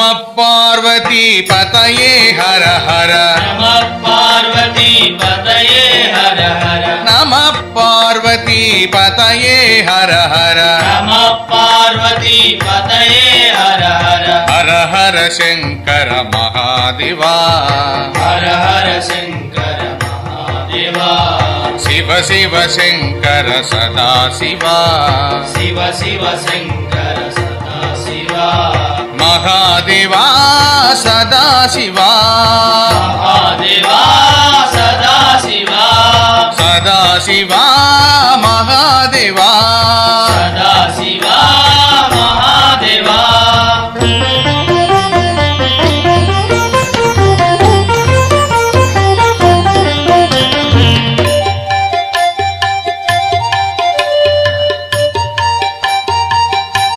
नमः पार्वती पतये हर हर नमः पार्वती पतये हर हर नमः पार्वती पतये हर हर नमः पार्वती पतये हर हर हर हर शंकर महादेवा हर हर शंकर महादेवा शिव शिव शंकर सदा शिवा शिव शिव शंकर सदा शिवा महादेवा सदा शिवा महादेवा सदा शिवा सदा शिवा महादेवा सदा शिवा